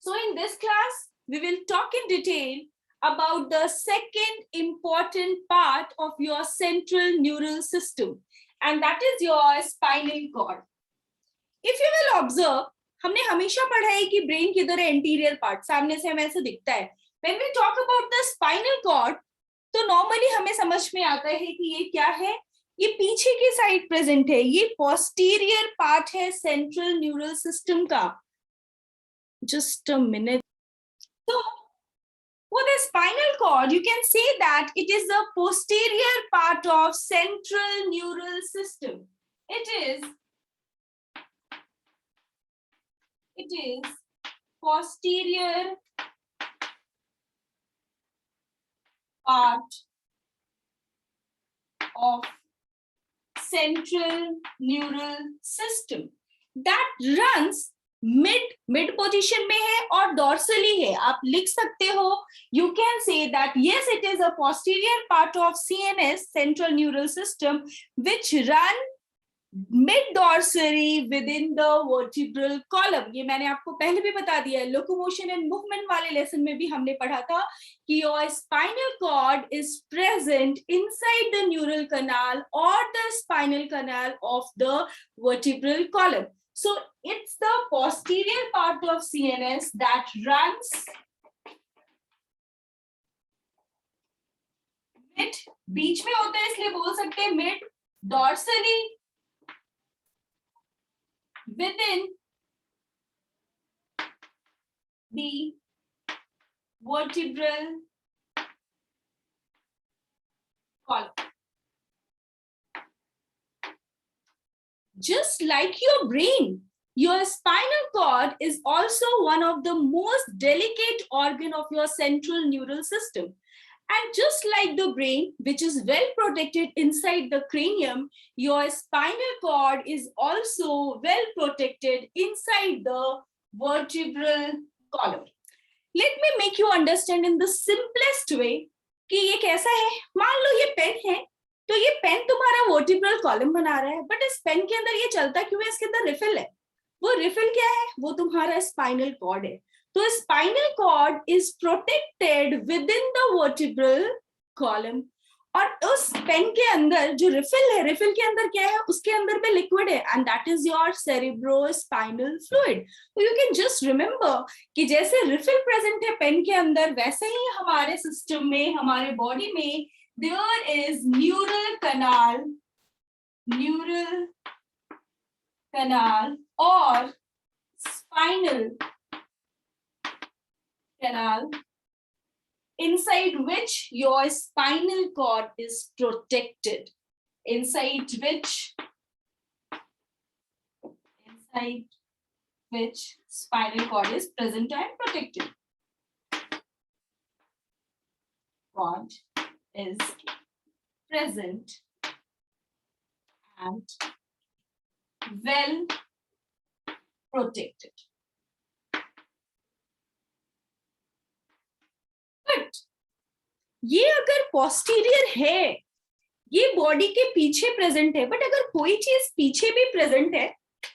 So in this class, we will talk in detail about the second important part of your central neural system, and that is your spinal cord. If you will observe, हमने हमेशा पढ़ा है कि brain किधर है, anterior part, सामने से हमें ऐसे दिखता है. When we talk about the spinal cord, तो नॉर्मली हमें समझ में आता है कि ये क्या है. ये पीछे की साइड प्रेजेंट है, ये पोस्टीरियर पार्ट है सेंट्रल न्यूरल सिस्टम का. Just a minute. So, for the spinal cord, you can say that it is the posterior part of central neural system. It is posterior part of central neural system that runs mid position में है और dorsally है. आप लिख सकते हो, you can say that yes it is a posterior part of CNS central neural system which run mid dorsally within the vertebral column. ये मैंने आपको पहले भी बता दिया है, लोकोमोशन एंड मूवमेंट वाले लेसन में भी हमने पढ़ा था कि your spinal cord is present inside the neural canal और the spinal canal of the vertebral column. So it's the posterior part of CNS that runs mid, बीच में होता है इसलिए बोल सकते हैं mid dorsally within the vertebral column. Just like your brain, your spinal cord is also one of the most delicate organ of your central neural system. And just like the brain, which is well protected inside the cranium, your spinal cord is also well protected inside the vertebral column. Let me make you understand in the simplest way कि ये कैसा है. मान लो ये pen है, तो ये pen तुम्हारा वर्टिब्रल कॉलम बना रहा है, बट इस पेन के अंदर ये चलता क्यों है? इसके अंदर रिफिल है. वो रिफिल क्या है? वो तुम्हारा स्पाइनल कॉर्ड है. तो spinal cord is protected within the vertebral column. और उस पेन के अंदर जो रिफिल है, रिफिल के अंदर क्या है? उसके अंदर में लिक्विड है, and that is your cerebrospinal fluid. तो यू कैन जस्ट रिमेंबर कि जैसे रिफिल प्रेजेंट है पेन के अंदर, वैसे ही हमारे सिस्टम में, हमारे बॉडी में there is neural canal or spinal canal inside which your spinal cord is protected, inside which spinal cord is present and protected. Cord is present and well protected. But ये अगर posterior है, ये body के पीछे present है, but अगर कोई चीज पीछे भी प्रेजेंट है,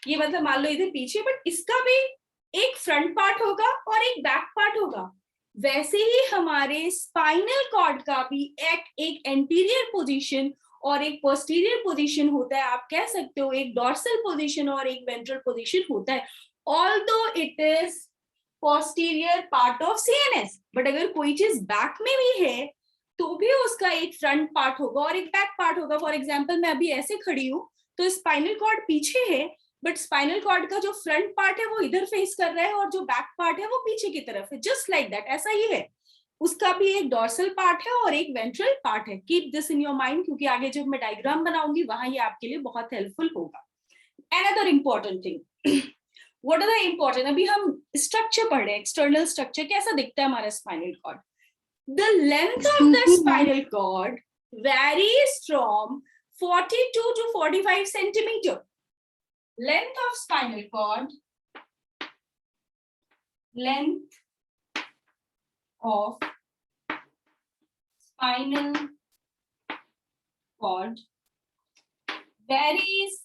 ये मतलब मान लो इधर पीछे, बट इसका भी एक फ्रंट पार्ट होगा और एक बैक पार्ट होगा, वैसे ही हमारे स्पाइनल कॉर्ड का भी एक एंटीरियर पोजीशन और एक पोस्टीरियर पोजीशन होता है. आप कह सकते हो एक डॉर्सल पोजीशन और एक वेंट्रल पोजीशन होता है, although it is posterior part of CNS. But अगर कोई चीज बैक में भी है तो भी उसका एक फ्रंट पार्ट होगा और एक बैक पार्ट होगा. फॉर एग्जाम्पल, मैं अभी ऐसे खड़ी हूँ तो स्पाइनल कॉर्ड पीछे है, बट स्पाइनल कॉर्ड का जो फ्रंट पार्ट है वो इधर फेस कर रहा है और जो बैक पार्ट है वो पीछे की तरफ है. जस्ट लाइक दैट, ऐसा ही है. उसका भी एक डॉर्सल पार्ट है और एक वेंट्रल पार्ट है. Keep this in your mind, क्योंकि आगे जब मैं डायग्राम बनाऊंगी वहां ये आपके लिए बहुत हेल्पफुल होगा. Another important thing, what are the important, अभी हम स्ट्रक्चर पढ़ रहे हैं, एक्सटर्नल स्ट्रक्चर कैसा दिखता है हमारा spinal cord. The length of the spinal cord varies from 42 to 45 centimeter. Length of spinal cord, length of spinal cord varies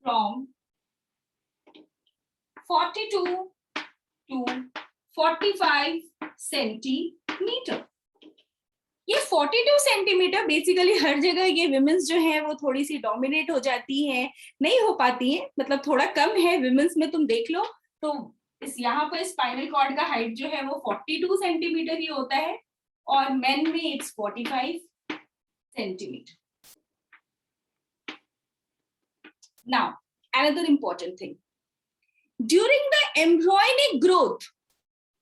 from 42 to 45 centimetre. ये 42 सेंटीमीटर बेसिकली हर जगह ये विमेंस जो है वो थोड़ी सी डोमिनेट हो जाती हैं, नहीं हो पाती हैं, मतलब थोड़ा कम है विमेंस में। तुम देख लो तो इस यहाँ पर स्पाइनल कॉर्ड का हाइट जो है वो 42 सेंटीमीटर ही होता है और मेन में it's 45 centimetre. Now, another important thing. During the embryonic growth,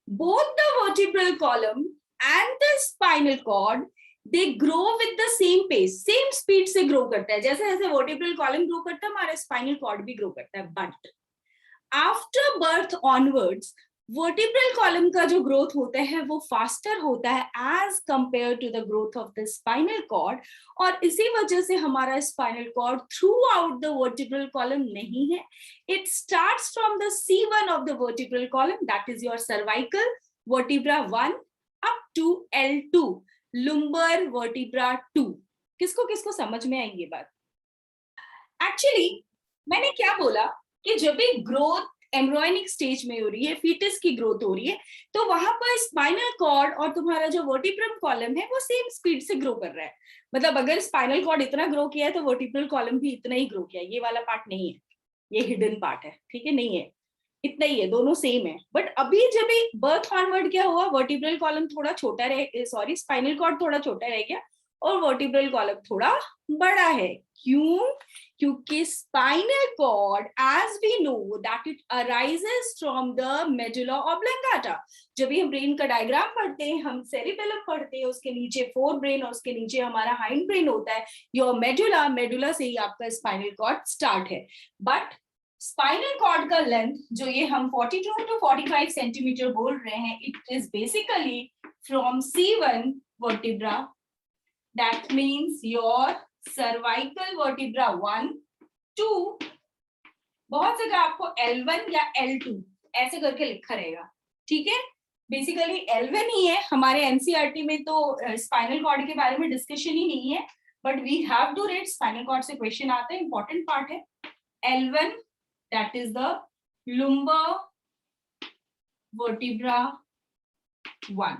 both the vertebral column and the spinal cord, they grow with the same pace, same speed से grow करता है। जैसे जैसे vertebral column grow करता है, हमारा spinal cord भी grow करता है। But after birth onwards, vertebral column का जो growth होता है वो faster होता है as compared to the growth of the spinal cord, और इसी वजह से हमारा spinal cord throughout the vertebral column नहीं है। It starts from the C1 of the vertebral column, that is your cervical vertebra 1 up to L2 lumbar vertebra 2। किसको किसको समझ में आएंगे बात? एक्चुअली मैंने क्या बोला कि जब भी ग्रोथ एम्ब्रियोनिक स्टेज में हो रही है, फीटस की ग्रोथ हो रही है, तो वहां पर स्पाइनल कॉर्ड और तुम्हारा जो वर्टिब्रल कॉलम है वो सेम स्पीड से ग्रो कर रहा है। मतलब अगर स्पाइनल कॉर्ड इतना ग्रो किया है तो वर्टिब्रल कॉलम भी इतना ही ग्रो किया है। ये वाला पार्ट नहीं है, ये हिडन पार्ट है, ठीक है, नहीं है, इतना ही है, दोनों सेम है। बट अभी जब बर्थ ऑनवर्ड क्या हुआ, वर्टिब्रल कॉलम थोड़ा छोटा रहे, सॉरी स्पाइनल कॉर्ड थोड़ा छोटा रह गया और वर्टिब्रल कॉलम थोड़ा बड़ा है। क्यों? क्योंकि spinal cord as we know that it arises from the medulla oblongata. जब भी हम ब्रेन का डायग्राम पढ़ते हैं, हम सेरिबेलम पढ़ते हैं, उसके नीचे फोर ब्रेन और उसके नीचे हमारा हाइंड ब्रेन होता है, योर मेडुला, मेडुला से ही आपका स्पाइनल कॉर्ड स्टार्ट है। बट स्पाइनल कॉर्ड का लेंथ जो ये हम 42 टू 45 सेंटीमीटर बोल रहे हैं, it is basically from C1 vertebra, that means your cervical vertebra 1 two, बहुत जगह आपको L1 या L2 ऐसे करके लिखा रहेगा, ठीक है। बेसिकली L1 ही है, हमारे एनसीईआरटी में तो स्पाइनल कॉर्ड के बारे में डिस्कशन ही नहीं है, but we have to read, spinal cord से क्वेश्चन आता है, इंपॉर्टेंट पार्ट है। L1 that is the lumbar vertebra 1।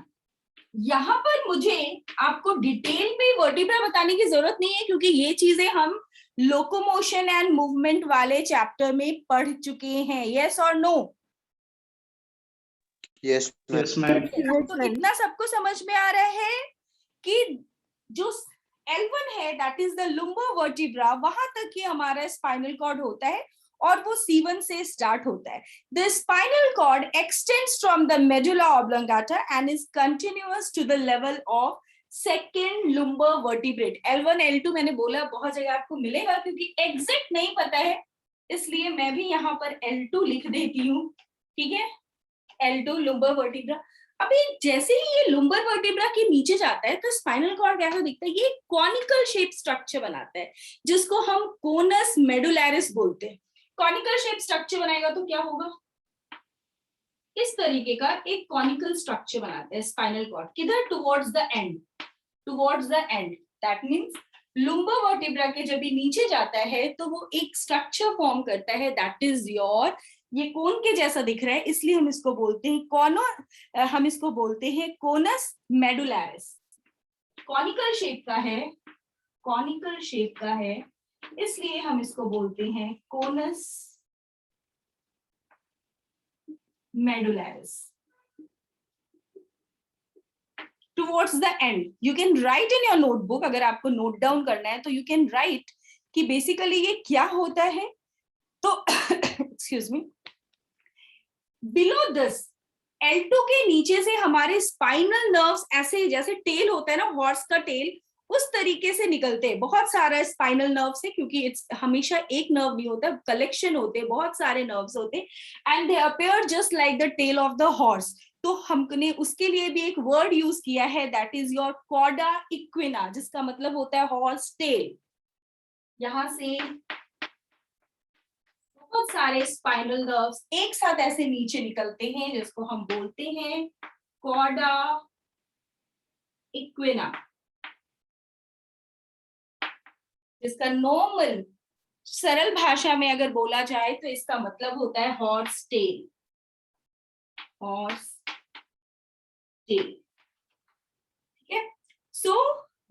यहां पर मुझे आपको डिटेल में वर्टिब्रा बताने की जरूरत नहीं है, क्योंकि ये चीजें हम लोकोमोशन एंड मूवमेंट वाले चैप्टर में पढ़ चुके हैं। यस और नो? Yes ma'am. तो इतना सबको समझ में आ रहा है कि जो L1 है that is the lumbar vertebra, वहां तक ही हमारा स्पाइनल कॉर्ड होता है और वो C1 से स्टार्ट होता है। The spinal cord extends from the medulla oblongata and is continuous to the level of second lumbar vertebrate। L1 L2 मैंने बोला बहुत जगह आपको मिलेगा, क्योंकि एग्जैक्ट नहीं पता है इसलिए मैं भी यहाँ पर L2 लिख देती हूँ, ठीक है, L2 lumbar vertebra। अभी जैसे ही ये lumbar vertebra के नीचे जाता है तो स्पाइनल कॉर्ड कैसा दिखता है, ये कॉनिकल शेप स्ट्रक्चर बनाता है जिसको हम कोनस मेडुलैरिस बोलते हैं। कॉनिकल शेप स्ट्रक्चर बनाएगा तो क्या होगा, इस तरीके का एक कॉनिकल स्ट्रक्चर बनाता है स्पाइनल कॉर्ड। किधर? Towards the and, towards the and, that means lumbar vertebra के जब भी नीचे जाता है तो वो एक स्ट्रक्चर फॉर्म करता है, दैट इज योर, ये कोन के जैसा दिख रहा है इसलिए हम इसको बोलते हैं हम इसको बोलते हैं कोनस मेडुलैरिस। कॉनिकल शेप का है, कॉनिकल शेप का है इसलिए हम इसको बोलते हैं conus medullaris. Towards the end you can write in your notebook, अगर आपको नोट डाउन करना है तो यू कैन राइट कि बेसिकली ये क्या होता है। तो excuse me, below this L2 के नीचे से हमारे स्पाइनल नर्व्स ऐसे जैसे टेल होता है ना, हॉर्स का टेल, उस तरीके से निकलते हैं। बहुत सारा स्पाइनल नर्व से, क्योंकि इट्स हमेशा एक नर्व नहीं होता, कलेक्शन होते हैं, बहुत सारे नर्व्स होते हैं and they appear just like the tail of the horse. तो हमने उसके लिए भी एक वर्ड यूज किया है, that is your chorda equina, जिसका मतलब होता है हॉर्स टेल। यहां से बहुत सारे स्पाइनल नर्व्स एक साथ ऐसे नीचे निकलते हैं जिसको हम बोलते हैं कॉर्डा इक्विना, जिसका नॉर्मल सरल भाषा में अगर बोला जाए तो इसका मतलब होता है हॉर्स टेल, हॉर्स टेल, ठीक है। सो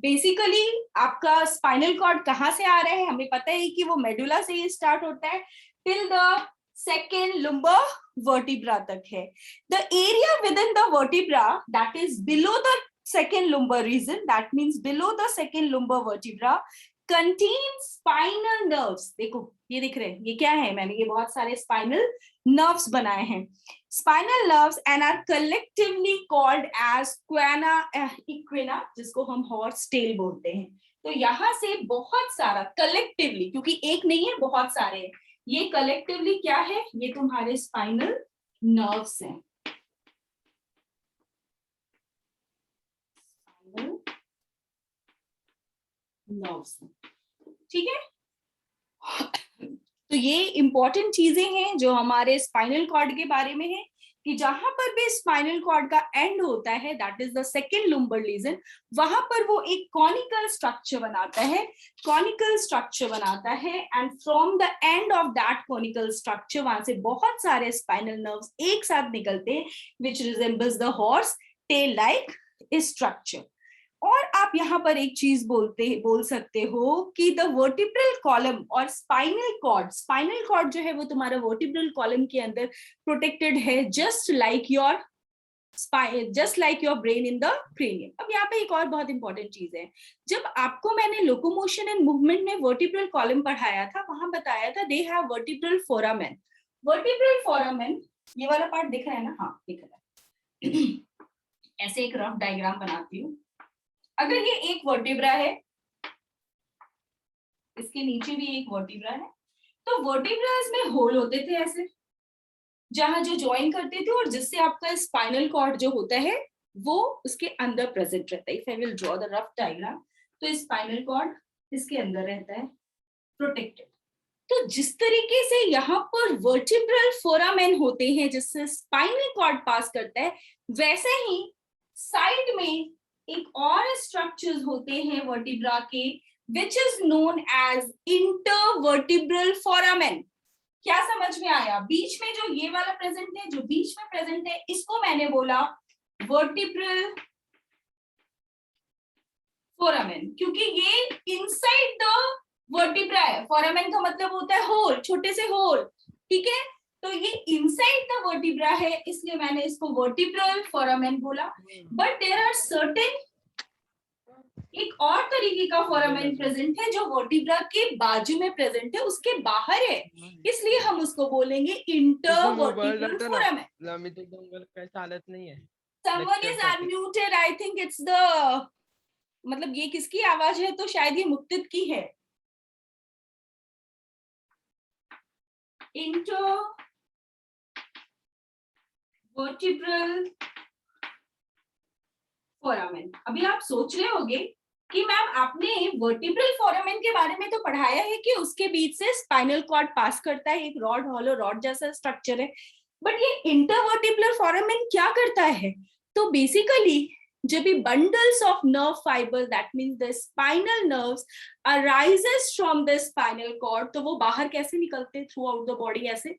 बेसिकली आपका स्पाइनल कॉर्ड कहाँ से आ रहा है, हमें पता है कि वो मेडुला से ही स्टार्ट होता है, till the second lumbar vertebra तक है। The area with in the vertebra that is below the second lumbar region, that means below the second lumbar vertebra, contains spinal nerves। देखो ये दिख रहे हैं, ये क्या है, मैंने ये बहुत सारे स्पाइनल नर्व्स बनाए हैं। Spinal nerves and are collectively called as cauda equina, जिसको हम हॉर्स टेल बोलते हैं। तो यहाँ से बहुत सारा कलेक्टिवली, क्योंकि एक नहीं है बहुत सारे हैं, ये कलेक्टिवली क्या है, ये तुम्हारे स्पाइनल नर्व्स हैं। नर्व्स, ठीक है। तो ये इंपॉर्टेंट चीजें हैं जो हमारे स्पाइनल कॉर्ड के बारे में है, कि जहां पर भी स्पाइनल कॉर्ड का एंड होता है, that is the second lumbar lesion, वहां पर वो एक कॉनिकल स्ट्रक्चर बनाता है, कॉनिकल स्ट्रक्चर बनाता है, and from the end of that conical structure वहां से बहुत सारे स्पाइनल नर्व्स एक साथ निकलते हैं, which resembles the horse tail like structure. और आप यहाँ पर एक चीज बोल सकते हो कि द वर्टिब्रल कॉलम और स्पाइनल कॉर्ड जो है वो तुम्हारा वर्टिब्रल कॉलम के अंदर प्रोटेक्टेड है, just like your brain in the cranium. अब यहाँ पे एक और बहुत इंपॉर्टेंट चीज है, जब आपको मैंने लोकोमोशन एंड मूवमेंट में वर्टिब्रल कॉलम पढ़ाया था, वहां बताया था they have vertebral foramen. Vertebral foramen, ये वाला पार्ट दिख रहा है ना, हाँ दिख रहा है। ऐसे एक रफ डायग्राम बनाती हूँ। अगर ये एक वर्टिब्रा है, इसके नीचे भी एक वर्टिब्रा है, तो वर्टिब्रास में होल होते थे ऐसे, जहां जो ज्वाइन करते थे, और जिससे आपका स्पाइनल कॉर्ड जो होता है वो उसके अंदर प्रेजेंट रहता है। If I will draw the rough diagram, तो स्पाइनल कॉर्ड इसके अंदर रहता है प्रोटेक्टेड। तो जिस तरीके से यहाँ पर वर्टिब्रल फोरामेन होते हैं जिससे स्पाइनल कॉर्ड पास करता है, वैसे ही साइड में एक और स्ट्रक्चर्स होते हैं वर्टिब्रा के, which is known as intervertebral foramen. क्या समझ में आया? बीच में जो ये वाला प्रेजेंट है, जो बीच में प्रेजेंट है, इसको मैंने बोला वर्टिब्रल फोरामेन, क्योंकि ये इनसाइड द वर्टिब्रा है। फोरामेन का मतलब होता है होल, छोटे से होल, ठीक है। तो ये इनसाइड द वर्टिब्रा है, इसलिए मैंने इसको वर्टिब्रल फोरामेन बोला। बट देयर आर सर्टेन, एक और तरीके का फोरामेन प्रेजेंट है जो वर्टिब्रा के बाजू में प्रेजेंट है, उसके बाहर है, इसलिए हम उसको बोलेंगे इंटरवर्टिब्रल फोरामेन। हालत नहीं है। Someone is unmuted. I think it's the, मतलब ये किसकी आवाज है? तो शायद ये मुक्तित की है। Intervertebral foramen. अभी आप सोच रहे होंगे कि मैम आपने वर्टिब्रल फोरामेन के बारे में तो पढ़ाया है कि उसके बीच से स्पाइनल कॉर्ड पास करता है, एक रॉड, हॉलो रॉड जैसा स्ट्रक्चर है, बट ये इंटरवर्टिब्रल फोरामेन क्या करता है? तो बेसिकली जब भी bundles of nerve fibre, that means the spinal nerves arises from the spinal cord, तो वो बाहर कैसे निकलते हैं? थ्रू आउट द बॉडी ऐसे।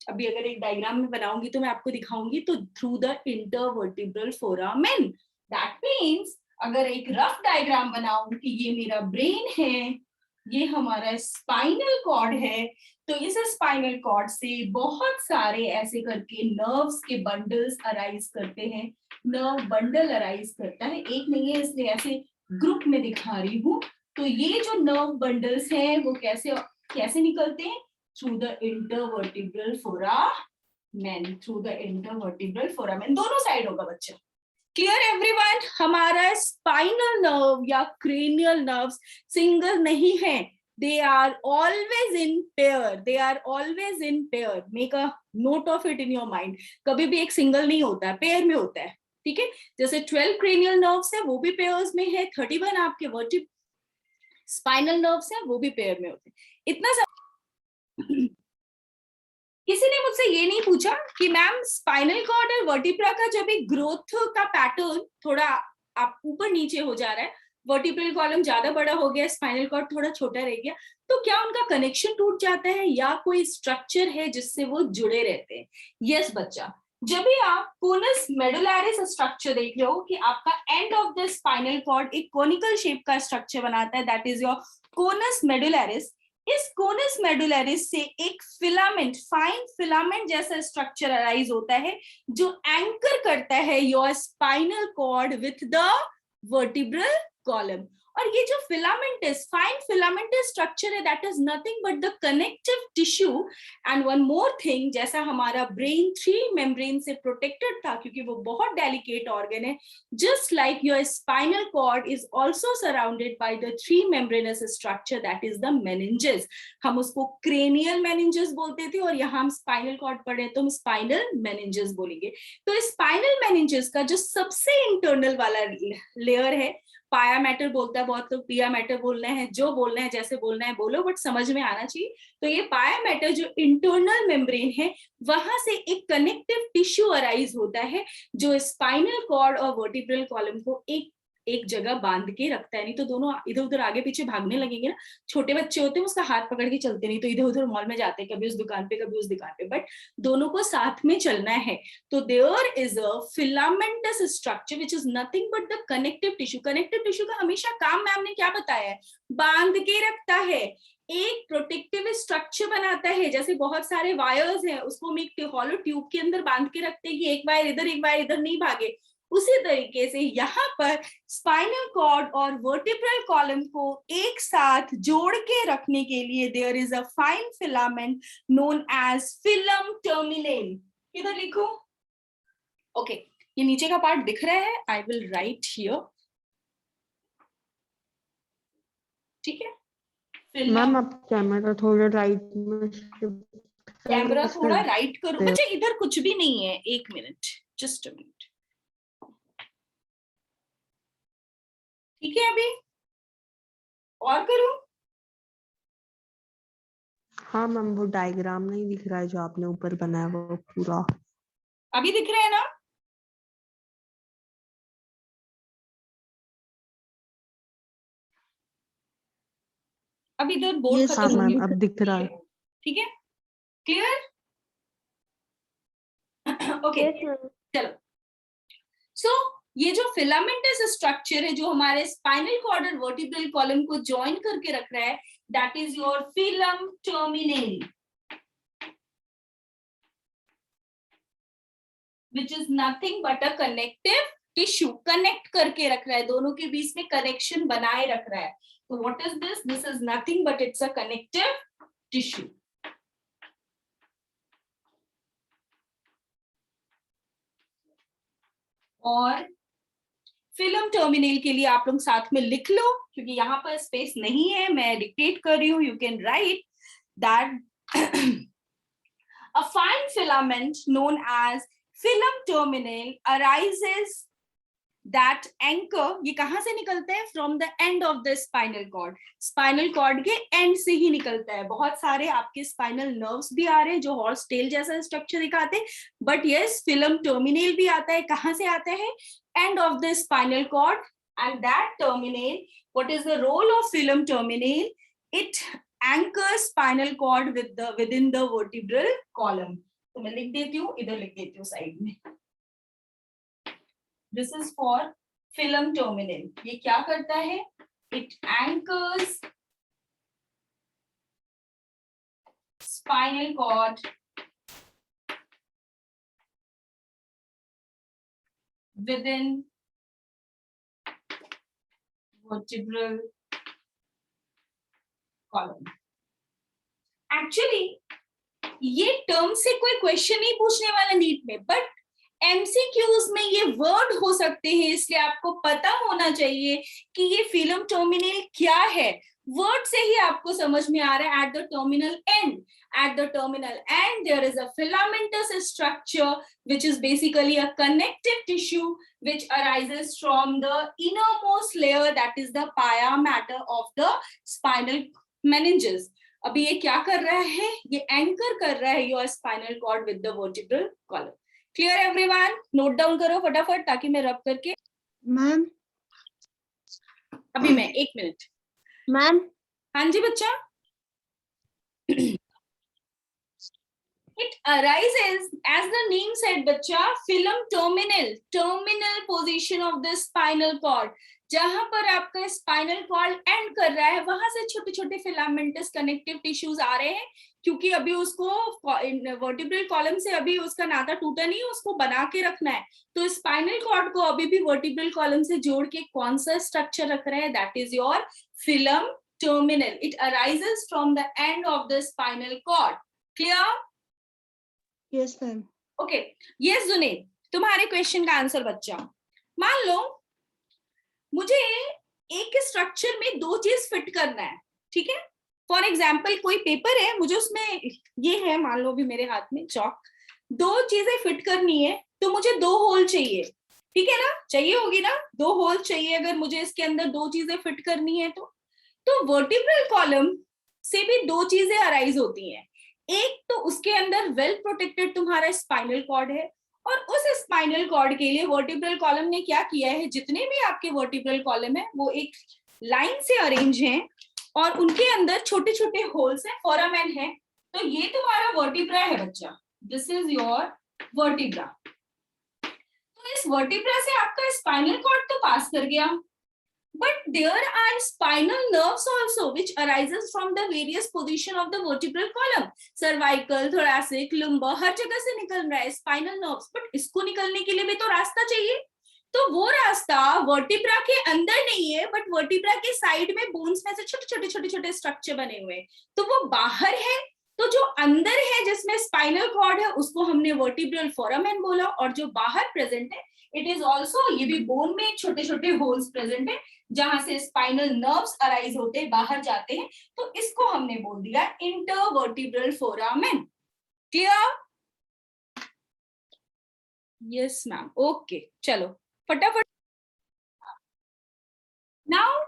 अभी अगर एक डायग्राम में बनाऊंगी तो मैं आपको दिखाऊंगी, तो through the intervertebral foramen. That means अगर एक रफ डायग्राम बनाऊं कि ये मेरा ब्रेन है, ये हमारा स्पाइनल कॉर्ड है, तो इस स्पाइनल कॉर्ड से बहुत सारे ऐसे करके नर्व्स के बंडल्स अराइज करते हैं। नर्व बंडल अराइज करता है, एक नहीं है, इसलिए ऐसे ग्रुप में दिखा रही हूँ। तो ये जो नर्व बंडल्स हैं वो कैसे निकलते हैं? Through the intervertebral foramen, through the intervertebral foramen, दोनों साइड होगा बच्चा। Clear everyone? हमारा स्पाइनल नर्व या क्रेनियल नर्व्स सिंगल नहीं है, they are always in pair, they are always in pair, make a note of it in your mind। कभी भी एक सिंगल नहीं होता है, पेयर में होता है, ठीक है। जैसे 12 क्रेनियल नर्व्स है वो भी पेयर्स में है, 31 आपके वर्टिब्रल स्पाइनल नर्व्स है वो भी पेयर में होते हैं। इतना सब किसी ने मुझसे ये नहीं पूछा कि मैम स्पाइनल कॉर्ड और वर्टिब्रा का जब एक ग्रोथ का पैटर्न थोड़ा आप ऊपर नीचे हो जा रहा है, वर्टिब्रल कॉलम ज्यादा बड़ा हो गया, स्पाइनल कॉर्ड थोड़ा छोटा रह गया, तो क्या उनका कनेक्शन टूट जाता है या कोई स्ट्रक्चर है जिससे वो जुड़े रहते हैं? यस बच्चा, जब भी आप कोनस मेडुलैरिस स्ट्रक्चर देख रहे हो कि आपका end of the spinal cord एक कोनिकल शेप का स्ट्रक्चर बनाता है, that is your conus medullaris. इस कोनस मेडुलैरिस से एक फिलामेंट, फाइन फिलामेंट जैसा स्ट्रक्चर अराइज होता है जो एंकर करता है your spinal cord with the vertebral column. और ये जो फिलामेंट है, फाइन फिलामेंटस स्ट्रक्चर है, that is nothing but the connective tissue. And one more thing, जैसा हमारा ब्रेन 3 मेम्ब्रेन से प्रोटेक्टेड था क्योंकि वो बहुत डेलिकेट ऑर्गन है, just like your spinal cord is also surrounded by the 3 membranous structure, that is the meninges. हम उसको क्रेनियल मेनिंजेस बोलते थे और यहाँ हम स्पाइनल कॉर्ड पढ़े तो हम स्पाइनल मेनिंजेस बोलेंगे। तो स्पाइनल मेनिंजेस का जो सबसे इंटरनल वाला लेयर है, पाया मैटर बोलता है बहुत लोग, पिया मैटर बोलना है, जो बोलना है जैसे बोलना है बोलो, बट समझ में आना चाहिए। तो ये पाया मैटर जो इंटरनल मेम्ब्रेन है, वहां से एक कनेक्टिव टिश्यू अराइज होता है जो स्पाइनल कॉर्ड और वर्टिब्रल कॉलम को एक जगह बांध के रखता है। नहीं तो दोनों इधर उधर आगे पीछे भागने लगेंगे ना, छोटे बच्चे होते हैं उसका हाथ पकड़ के चलते, नहीं तो इधर उधर मॉल में जाते हैं, कभी उस दुकान पे कभी उस दुकान पे, बट दोनों को साथ में चलना है। तो there is a filamentous structure which is nothing but the connective tissue. Connective tissue का हमेशा काम मैम ने क्या बताया है, बांध के रखता है, एक प्रोटेक्टिव स्ट्रक्चर बनाता है। जैसे बहुत सारे वायर्स हैं, उसको हम एक हॉलो ट्यूब के अंदर बांध के रखते हैं कि एक वायर इधर एक वायर इधर नहीं भागे, उसी तरीके से यहाँ पर स्पाइनल कॉर्ड और वर्टिब्रल कॉलम को एक साथ जोड़ के रखने के लिए there is a fine filament known as filum terminale. इधर लिखो, ओके ये नीचे का पार्ट दिख रहा है, आई विल राइट हियर, ठीक है। मैम आप कैमरा थोड़ा राइट में, कैमरा थोड़ा राइट करो बच्चे, इधर कुछ भी नहीं है, एक मिनट, जस्ट अ मिनट, ठीक है अभी और करूं? हाँ मैम, वो डायग्राम नहीं दिख रहा है जो आपने ऊपर बनाया वो पूरा। अभी दिख रहा है ना? अब इधर बोर्ड हाँ खत्म हो मैम, गया, अब दिख रहा है। ठीक है, क्लियर? ओके चलो। सो ये जो फिलामेंटस स्ट्रक्चर है जो हमारे स्पाइनल कॉर्ड और वर्टिब्रल कॉलम को जॉइन करके रख रहा है, that is your filum terminal, which is nothing but a connective tissue, connect करके रख रहा है, दोनों के बीच में कनेक्शन बनाए रख रहा है। तो what is this? This is nothing but it's a connective tissue. और फिल्म टर्मिनल के लिए आप लोग साथ में लिख लो, क्योंकि यहाँ पर स्पेस नहीं है, मैं डिक्टेट कर रही हूँ, you can right that a fine filament known as film terminal arises that anchor, ये कहां से निकलता है? From the end of the spinal cord, spinal cord के एंड से ही निकलता है। बहुत सारे आपके स्पाइनल नर्व्स भी आ रहे हैं जो हॉर्स टेल जैसा स्ट्रक्चर दिखाते हैं, बट यस फिल्म टर्मिनल भी आता है। कहां से आता है? End of the spinal cord. And that terminal, what is the role of filum terminal? It anchors spinal cord within the vertebral column। तो मैं लिख देती हूँ, इधर लिख देती हूँ साइड में, this is for film terminal। ये क्या करता है? it anchors spinal cord within vertebral column। Actually ये टर्म से कोई क्वेश्चन नहीं पूछने वाला नीट में, बट एमसीक्यूज में ये वर्ड हो सकते हैं, इसलिए आपको पता होना चाहिए कि ये फिल्म टर्मिनल क्या है। वर्ड से ही आपको समझ में आ रहा है, at the terminal and, at the terminal end there is a filamentous structure which is basically a connective tissue which arises from the innermost layer, that is the pia mater of the spinal meninges। अभी ये क्या कर रहा है? ये anchor कर रहा है your spinal cord with the vertebral column. Clear everyone? Note down करो फटाफट ताकि मैं रब करके। मैम अभी मैं 1 मिनट। मैम हाँ जी बच्चा। It arises, as the name said, बच्चा, film terminal position of the spinal cord. जहां पर आपका स्पाइनल कॉर्ड एंड कर रहा है, वहां से छोटे छोटे फिलामेंटस कनेक्टिव टिश्यूज आ रहे हैं, क्योंकि अभी उसको वर्टिब्रल कॉलम से अभी उसका नाता टूटा नहीं, उसको बना के रखना है। तो स्पाइनल कॉर्ड को अभी भी वर्टिब्रल कॉलम से जोड़ के कौन सा स्ट्रक्चर रख रहा है? That is your filum terminale. It arises from the end of the spinal cord. Clear? Yes ma'am. Okay. Yes Junaid, तुम्हारे क्वेश्चन का आंसर बच्चा, मान लो मुझे एक स्ट्रक्चर में दो चीज फिट करना है, ठीक है? फॉर एग्जाम्पल कोई पेपर है, मुझे उसमें ये है, मान लो भी मेरे हाथ में चौक, दो चीजें फिट करनी है, तो मुझे दो होल चाहिए, ठीक है ना? चाहिए होगी ना, दो होल चाहिए अगर मुझे इसके अंदर दो चीजें फिट करनी है तो वर्टिब्रल कॉलम से भी दो चीजें अराइज होती हैं। एक तो उसके अंदर वेल प्रोटेक्टेड तुम्हारा स्पाइनल कॉर्ड है, और उस स्पाइनल कॉर्ड के लिए वर्टिब्रल कॉलम ने क्या किया है, जितने भी आपके वर्टिब्रल कॉलम है वो एक लाइन से अरेंज हैं, और उनके अंदर छोटे छोटे होल्स हैं, फोरामेन है। तो ये तुम्हारा वर्टिब्रा है बच्चा, दिस इज योर वर्टिब्रा। तो इस वर्टिब्रा से आपका स्पाइनल कॉर्ड तो पास कर गया, but there are spinal nerves also which arises from the various position of the vertebral column. cervical, thoracic, lumbar, हर जगह से निकल रहा है spinal nerves, but इसको निकलने के लिए भी तो रास्ता चाहिए। तो वो रास्ता वर्टिब्रा के अंदर नहीं है, बट वर्टिब्रा के साइड में बोन्स में से छोटे छोटे स्ट्रक्चर बने हुए हैं, तो वो बाहर है। तो जो अंदर है जिसमें स्पाइनल कॉर्ड है उसको हमने वर्टिब्रल फोरामेन बोला, और जो बाहर प्रेजेंट है इट इज ऑल्सो, ये भी बोन में छोटे छोटे होल्स प्रेजेंट है जहां से स्पाइनल नर्व्स अराइज होते हैं, बाहर जाते हैं, तो इसको हमने बोल दिया intervertebral foramen. Clear? Yes ma'am. Okay, चलो फटाफट. Now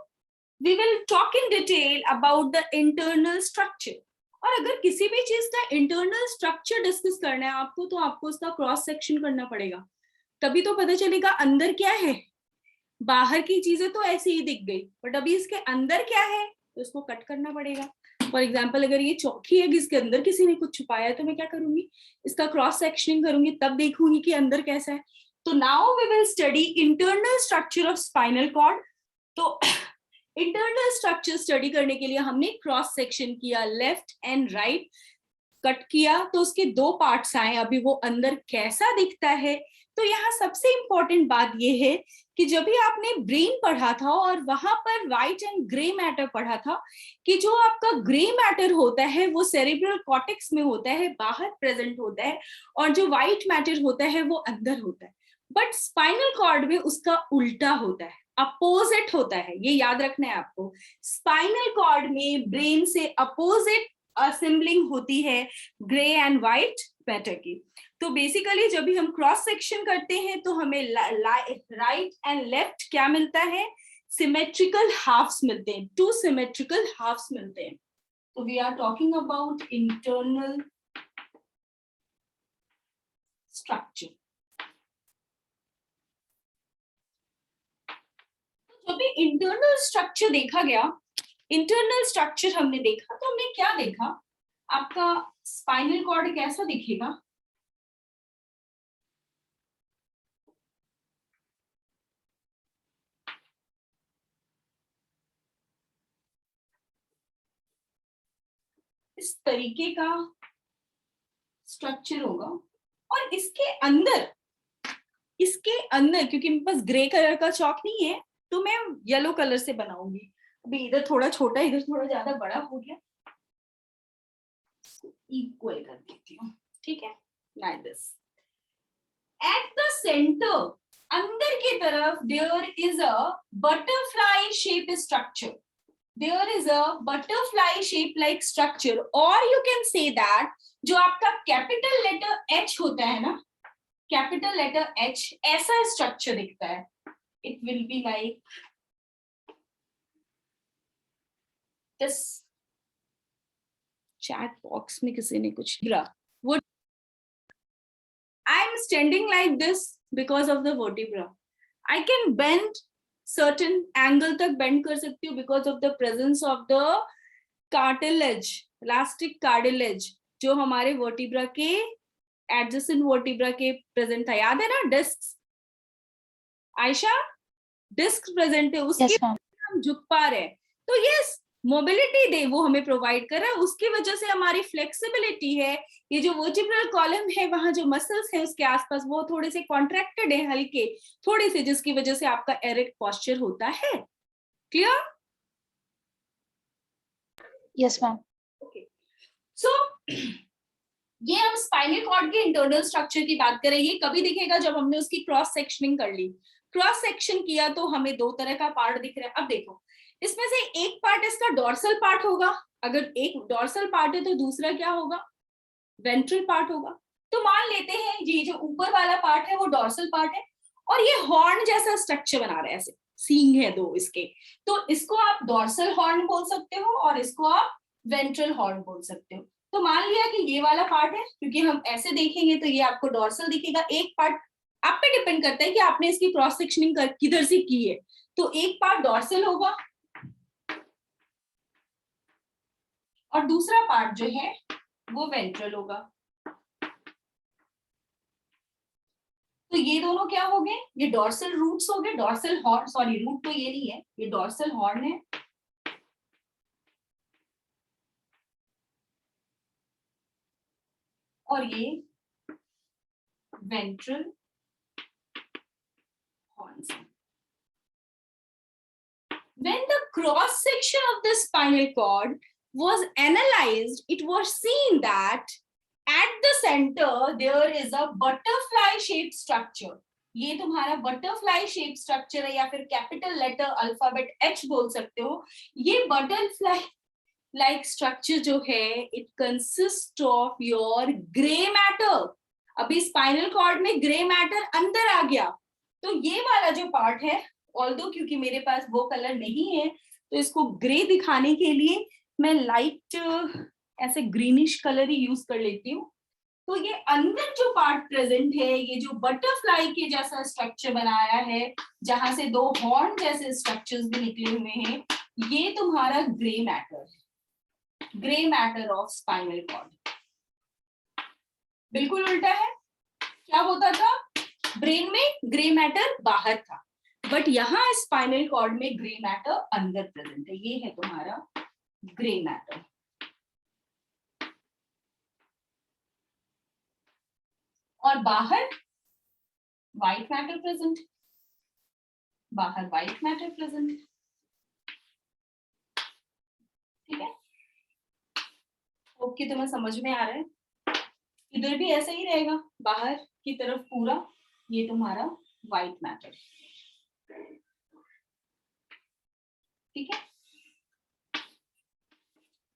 we will talk in detail about the internal structure. और अगर किसी भी चीज का इंटरनल स्ट्रक्चर डिस्कस करना है आपको, तो आपको उसका क्रॉस सेक्शन करना पड़ेगा, तभी तो पता चलेगा अंदर क्या है. बाहर की चीजें तो ऐसे ही दिख गई, बट अभी इसके अंदर क्या है तो उसको कट करना पड़ेगा. फॉर एग्जाम्पल अगर ये चौकी है, इसके अंदर किसी ने कुछ छुपाया है, तो मैं क्या करूंगी, इसका क्रॉस सेक्शनिंग करूंगी, तब देखूंगी कि अंदर कैसा है. तो now we will study internal structure of spinal cord. तो इंटरनल स्ट्रक्चर स्टडी करने के लिए हमने क्रॉस सेक्शन किया, लेफ्ट एंड राइट कट किया, तो उसके दो पार्ट्स आए. अभी वो अंदर कैसा दिखता है, तो यहाँ सबसे इंपॉर्टेंट बात ये है कि जब भी आपने ब्रेन पढ़ा था और वहां पर व्हाइट एंड ग्रे मैटर पढ़ा था, कि जो आपका ग्रे मैटर होता है वो सेरेब्रल कॉर्टेक्स में होता है, बाहर प्रेजेंट होता है, और जो व्हाइट मैटर होता है वो अंदर होता है. बट स्पाइनल कॉर्ड में उसका उल्टा होता है, अपोजिट होता है. ये याद रखना है आपको, स्पाइनल कॉर्ड में ब्रेन से अपोजिट असेंबलिंग होती है ग्रे एंड व्हाइट मैटर की. तो बेसिकली जब भी हम क्रॉस सेक्शन करते हैं तो हमें राइट एंड लेफ्ट क्या मिलता है, सिमेट्रिकल हाफ्स मिलते हैं, टू सिमेट्रिकल हाफ्स मिलते हैं. तो we are talking about internal structure. जब भी इंटरनल स्ट्रक्चर देखा गया, इंटरनल स्ट्रक्चर हमने देखा, तो हमने क्या देखा, आपका स्पाइनल कॉर्ड कैसा दिखेगा, इस तरीके का स्ट्रक्चर होगा. और इसके अंदर क्योंकि मेरे पास ग्रे कलर का चॉक नहीं है, तो मैं येलो कलर से बनाऊंगी. अभी इधर थोड़ा छोटा, इधर थोड़ा ज्यादा बड़ा हो गया, इक्वल कर देती हूँ, ठीक है. Like this. At the centre, अंदर की तरफ, there is a butterfly shape structure. There is a butterfly shape like structure, or you can say that जो आपका कैपिटल लेटर H होता है ना, कैपिटल लेटर H ऐसा स्ट्रक्चर दिखता है. It will be like this. Chat box में किसी ने कुछ लिखा. What I am standing like this because of the vertebra. I can bend certain angle तक बेंड कर सकती हूँ because of the presence of the cartilage, elastic cartilage, जो हमारे वर्टिब्रा के एडजेसेंट वर्टिब्रा के प्रेजेंट था, याद है ना, डिस्क, आयशा, डिस्क प्रेजेंट है, उसके Yes, ma'am. हम झुक पा रहे हैं। तो यस, मोबिलिटी दे वो हमें प्रोवाइड कर रहा है, उसकी वजह से हमारी फ्लेक्सिबिलिटी है। ये जो वर्टिब्रल कॉलम है, वहां जो मसल्स है उसके आसपास वो थोड़े से कॉन्ट्रैक्टेड है, हल्के थोड़े से, जिसकी वजह से आपका एरेक्ट पोस्चर होता है। क्लियर? Yes, ma'am. ओके, सो ये हम स्पाइनल कॉर्ड के इंटरनल स्ट्रक्चर की बात करें। ये कभी दिखेगा जब हमने उसकी क्रॉस सेक्शनिंग कर ली। क्रॉस सेक्शन किया तो हमें दो तरह का पार्ट दिख रहा है। अब देखो, इसमें से एक पार्ट इसका डोर्सल पार्ट होगा, अगर एक डोर्सल पार्ट है तो दूसरा क्या होगा, वेंट्रल पार्ट होगा। तो मान लेते हैं ये जो ऊपर वाला पार्ट है वो डोर्सल पार्ट है, और ये हॉर्न जैसा स्ट्रक्चर बना रहा है, ऐसे सींग है दो इसके, तो इसको आप डोर्सल हॉर्न बोल सकते हो और इसको आप वेंट्रल हॉर्न बोल सकते हो। तो मान लिया कि ये वाला पार्ट है, क्योंकि हम ऐसे देखेंगे तो ये आपको डोर्सल दिखेगा। एक पार्ट आप पे डिपेंड करता है कि आपने इसकी क्रॉस सेक्शनिंग किधर से की है, तो एक पार्ट डोर्सल होगा और दूसरा पार्ट जो है वो वेंट्रल होगा। तो ये दोनों क्या हो गए, ये डोर्सल रूट्स हो गए, डोर्सल हॉर्न, सॉरी रूट तो ये नहीं है, ये डोर्सल हॉर्न है, और ये वेंट्रल हॉर्न्स है। When the cross section of the spinal cord was analyzed, it was seen that at the center there is a butterfly shaped structure. ये तुम्हारा बटरफ्लाई शेप स्ट्रक्चर है, या फिर कैपिटल लेटर अल्फाबेट H बोल सकते हो। ये बटरफ्लाई लाइक स्ट्रक्चर जो है, it consist of your grey matter. अभी स्पाइनल कॉर्ड में ग्रे मैटर अंदर आ गया, तो ये वाला जो पार्ट है, ऑल्दो क्योंकि मेरे पास वो कलर नहीं है तो इसको ग्रे दिखाने के लिए मैं लाइट ऐसे ग्रीनिश कलर ही यूज कर लेती हूँ। तो ये अंदर जो पार्ट प्रेजेंट है, ये जो बटरफ्लाई के जैसा स्ट्रक्चर बनाया है, जहां से दो हॉर्न जैसे स्ट्रक्चर्स भी निकले हुए हैं, ये तुम्हारा ग्रे मैटर है, grey matter of spinal cord. बिल्कुल उल्टा है, क्या होता था, ब्रेन में ग्रे मैटर बाहर था, बट यहाँ स्पाइनल कॉर्ड में ग्रे मैटर अंदर प्रेजेंट है। ये है तुम्हारा ग्रे मैटर। और बाहर व्हाइट मैटर प्रेजेंट, बाहर व्हाइट मैटर प्रेजेंट। ठीक है, ओके, तुम्हें समझ में आ रहा है। इधर भी ऐसा ही रहेगा, बाहर की तरफ पूरा ये तुम्हारा व्हाइट मैटर। ठीक है,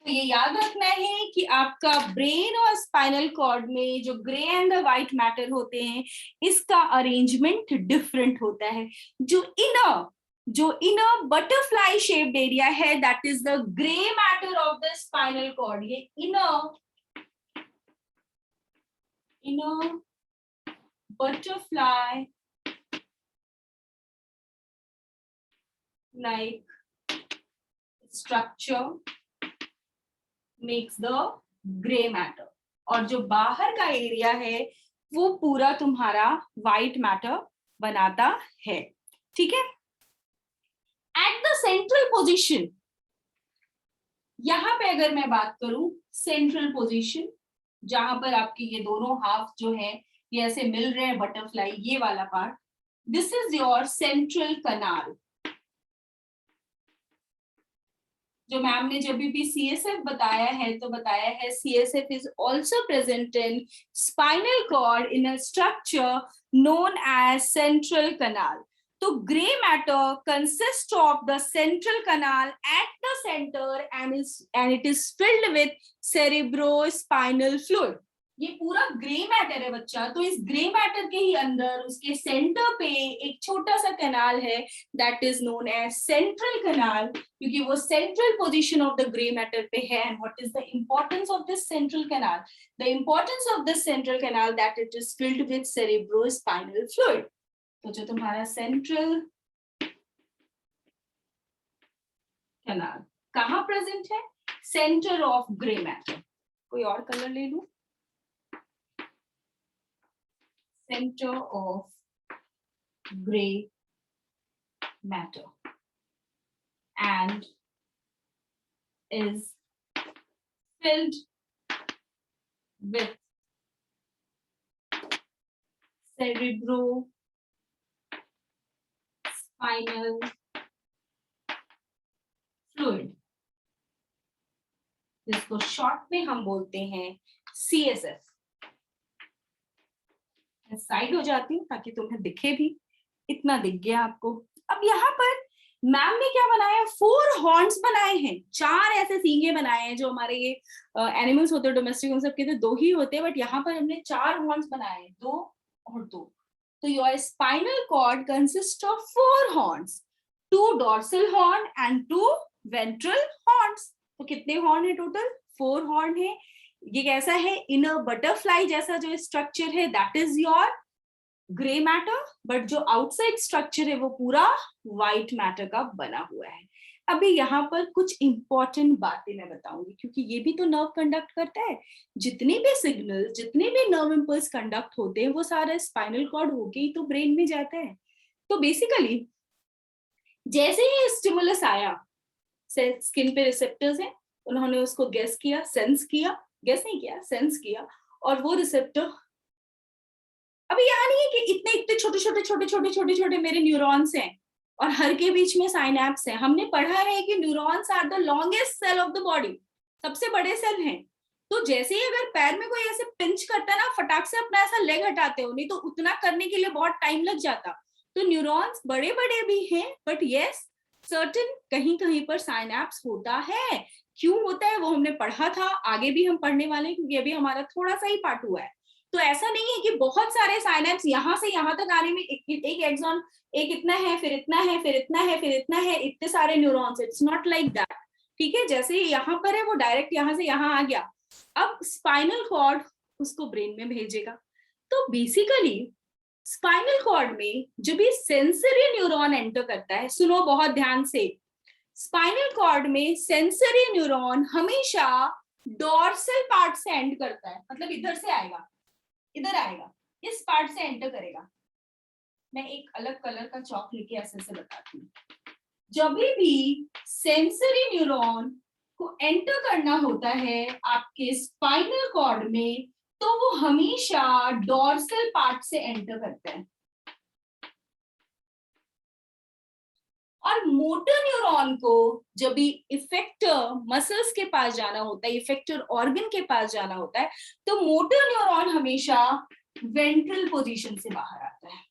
तो ये याद रखना है कि आपका ब्रेन और स्पाइनल कॉर्ड में जो grey and the white matter होते हैं, इसका अरेंजमेंट डिफरेंट होता है। जो इनर बटरफ्लाई शेप्ड एरिया है, that is the grey matter of the spinal cord. ये inner butterfly like structure makes the gray matter, और जो बाहर का एरिया है वो पूरा तुम्हारा व्हाइट मैटर बनाता है। ठीक है, एट द सेंट्रल पोजीशन, यहां पे अगर मैं बात करूं सेंट्रल पोजीशन, जहां पर आपके ये दोनों हाफ जो है ये ऐसे मिल रहे हैं बटरफ्लाई, ये वाला part, this is your central canal. जो मैम ने जब भी CSF बताया है तो बताया है CSF is also present in spinal cord in a structure known as central canal. तो gray matter consists of the central canal at the center and it is filled with cerebrospinal fluid. ये पूरा grey matter है बच्चा। तो इस grey matter के ही अंदर उसके सेंटर पे एक छोटा सा कैनाल है, that is known as central canal, क्योंकि वो central position of the grey matter पे है। And what is the importance of this central canal? The importance of this central canal that it is filled with cerebrospinal fluid. तो जो तुम्हारा central canal. कहाँ present है? Centre of grey matter. कोई और colour ले लूं. Centre of grey matter and is filled with cerebrospinal fluid, जिसको शॉर्ट में हम बोलते हैं CSF. साइड हो जाती हूँ ताकि तुम्हें दिखे भी. इतना दिख गया आपको. अब यहाँ पर मैम ने क्या बनाया? 4 हॉर्न्स बनाए हैं. 4 ऐसे सींगे बनाए हैं. जो हमारे ये एनिमल्स होते हैं डोमेस्टिक, उन सबके तो 2 ही होते हैं, बट यहाँ पर हमने 4 हॉर्न्स बनाए हैं, 2 और 2. तो your spinal cord consist of 4 horns, 2 dorsal horn and 2 ventral horns. तो कितने हॉर्न है टोटल? 4 हॉर्न है. ये कैसा है? इन अ बटरफ्लाई जैसा जो स्ट्रक्चर है, that is your grey matter, but जो आउटसाइड स्ट्रक्चर है वो पूरा व्हाइट मैटर का बना हुआ है. अभी यहाँ पर कुछ इंपॉर्टेंट बातें मैं बताऊंगी, क्योंकि ये भी तो नर्व कंडक्ट करता है. जितने भी सिग्नल, जितने भी नर्व इंपल्स कंडक्ट होते हैं, वो सारा स्पाइनल कॉर्ड होके ही तो ब्रेन में जाता है. तो बेसिकली जैसे ही स्टिमुलस आया, स्किन पे रिसेप्टर्स हैं, उन्होंने उसको गेस किया, सेंस किया, गेस नहीं किया, सेंस किया, और वो रिसेप्टर. अभी यहाँ नहीं है कि इतने इतने छोटे छोटे छोटे छोटे छोटे छोटे मेरे न्यूरॉन्स हैं और हर के बीच में साइनैप्स हैं. हमने पढ़ा है कि neurons are the longest cell of the body, सबसे बड़े सेल हैं. तो जैसे ही अगर पैर में कोई ऐसे पिंच करता है ना, फटाक से अपना ऐसा लेग हटाते हो, नहीं तो उतना करने के लिए बहुत टाइम लग जाता. तो न्यूरॉन्स बड़े बड़े भी हैं, बट यस सर्टेन कहीं कहीं पर साइनैप्स होता है. क्यों होता है वो हमने पढ़ा था, आगे भी हम पढ़ने वाले हैं, क्योंकि अभी हमारा थोड़ा सा ही पार्ट हुआ है. तो ऐसा नहीं है कि बहुत सारे साइनैप्स यहाँ से यहाँ तक आने में एक एक्सॉन, एक इतना है, फिर इतना है, फिर इतना है, फिर इतना है, इतने सारे neurons. It's not like that. ठीक है, जैसे यहाँ पर है वो डायरेक्ट यहाँ से यहाँ आ गया. अब स्पाइनल कॉर्ड उसको ब्रेन में भेजेगा. तो बेसिकली स्पाइनल कॉर्ड में जो भी सेंसरी न्यूरॉन एंटर करता है, सुनो बहुत ध्यान से, स्पाइनल कॉर्ड में सेंसरी न्यूरॉन हमेशा डॉर्सल पार्ट से एंड करता है. मतलब इधर से आएगा, इधर आएगा, इस पार्ट से एंटर करेगा. मैं एक अलग कलर का चौक लेके ऐसे से बताती हूँ. जब भी सेंसरी न्यूरॉन को एंटर करना होता है आपके स्पाइनल कॉर्ड में, तो वो हमेशा डॉर्सल पार्ट से एंटर करता है. और मोटर न्यूरॉन को जब भी इफेक्टर मसल्स के पास जाना होता है, इफेक्टर ऑर्गन के पास जाना होता है, तो मोटर न्यूरॉन हमेशा वेंट्रल पोजीशन से बाहर आता है.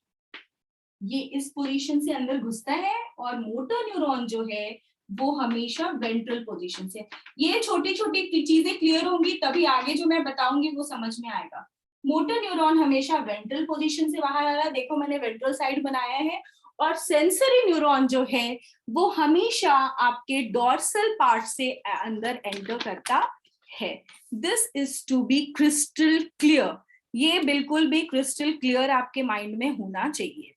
ये इस पोजीशन से अंदर घुसता है और मोटर न्यूरॉन जो है वो हमेशा वेंट्रल पोजीशन से. ये छोटी छोटी चीजें क्लियर होंगी तभी आगे जो मैं बताऊंगी वो समझ में आएगा. मोटर न्यूरॉन हमेशा वेंट्रल पोजीशन से बाहर आ रहा है. देखो मैंने वेंट्रल साइड बनाया है. और सेंसरी न्यूरॉन जो है वो हमेशा आपके डॉर्सल पार्ट से अंदर एंटर करता है. This is to be crystal clear. ये बिल्कुल भी क्रिस्टल क्लियर आपके माइंड में होना चाहिए.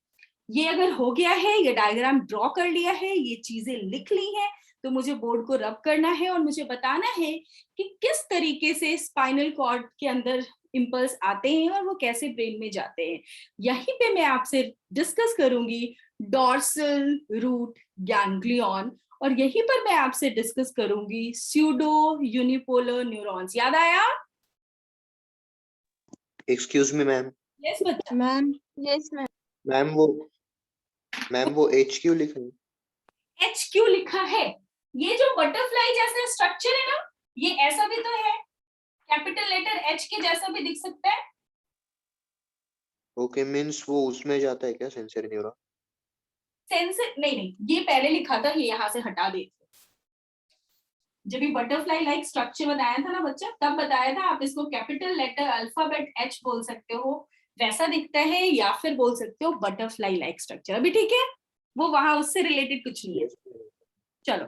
ये अगर हो गया है, ये डायग्राम ड्रॉ कर लिया है, ये चीजें लिख ली हैं, तो मुझे बोर्ड को रब करना है और मुझे बताना है कि किस तरीके से स्पाइनल कॉर्ड के अंदर इंपल्स आते हैं और वो कैसे ब्रेन में जाते हैं. यहीं पे मैं आपसे डिस्कस करूंगी डॉर्सल रूट गैंग्लियन, और यहीं पर मैं आपसे डिस्कस करूंगी स्यूडो यूनिपोलर न्यूरॉन्स. याद आया? Excuse me ma'am. यस बच्चा. मैम. Yes ma'am. मैम वो एच क्यों लिखा है? एच क्यों लिखा है? ये जो बटरफ्लाई जैसा स्ट्रक्चर है ना, ये ऐसा भी तो है, कैपिटल लेटर एच के जैसा भी दिख सकता है. ओके, मींस वो उसमें जाता है क्या, सेंसरी न्यूरॉन? सेंसर नहीं, ये पहले लिखा था, ये यहाँ से हटा दे. जब ये बटरफ्लाई लाइक स्ट्रक्चर बताया था ना बच्चा, तब बताया था आप इसको कैपिटल लेटर अल्फाबेट एच बोल सकते हो, वैसा दिखता है, या फिर बोल सकते हो बटरफ्लाई लाइक स्ट्रक्चर. अभी ठीक है, वो वहां उससे रिलेटेड कुछ नहीं है. चलो,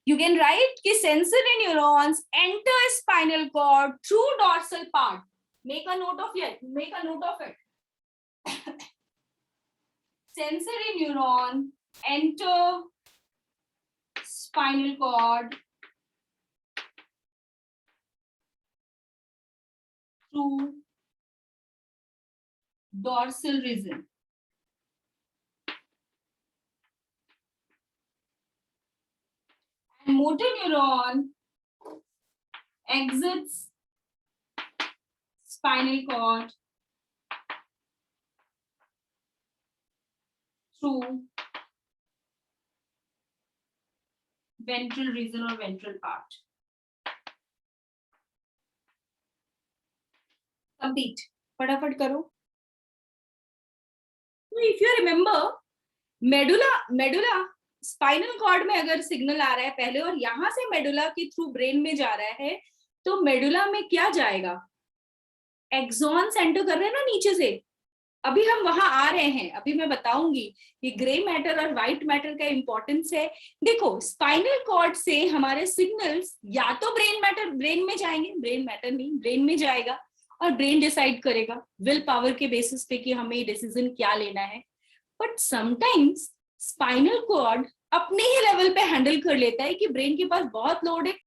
you can write कि sensory neurons enter spinal cord through dorsal part. Make a note of it. Sensory neuron enter spinal cord through dorsal region. And motor neuron exits spinal cord through ventral region or ventral part. Complete. फटाफट करो. So if you remember, medulla spinal cord में अगर signal आ रहा है पहले और यहां से मेडुला के थ्रू ब्रेन में जा रहा है, तो मेडुला में क्या जाएगा? एक्सॉन्स एंटर कर रहे हैं ना नीचे से. अभी हम वहां आ रहे हैं, अभी मैं बताऊंगी कि ग्रे मैटर और व्हाइट मैटर का इंपॉर्टेंस है. देखो, स्पाइनल कॉर्ड से हमारे सिग्नल्स या तो ब्रेन में जाएंगे, ब्रेन मैटर नहीं, ब्रेन में जाएगा और ब्रेन डिसाइड करेगा विल पावर के बेसिस पे कि हमें डिसीजन क्या लेना है. बट समटाइम्स स्पाइनल कॉर्ड अपने ही लेवल पे हैंडल कर लेता है कि ब्रेन के पास बहुत लोड है,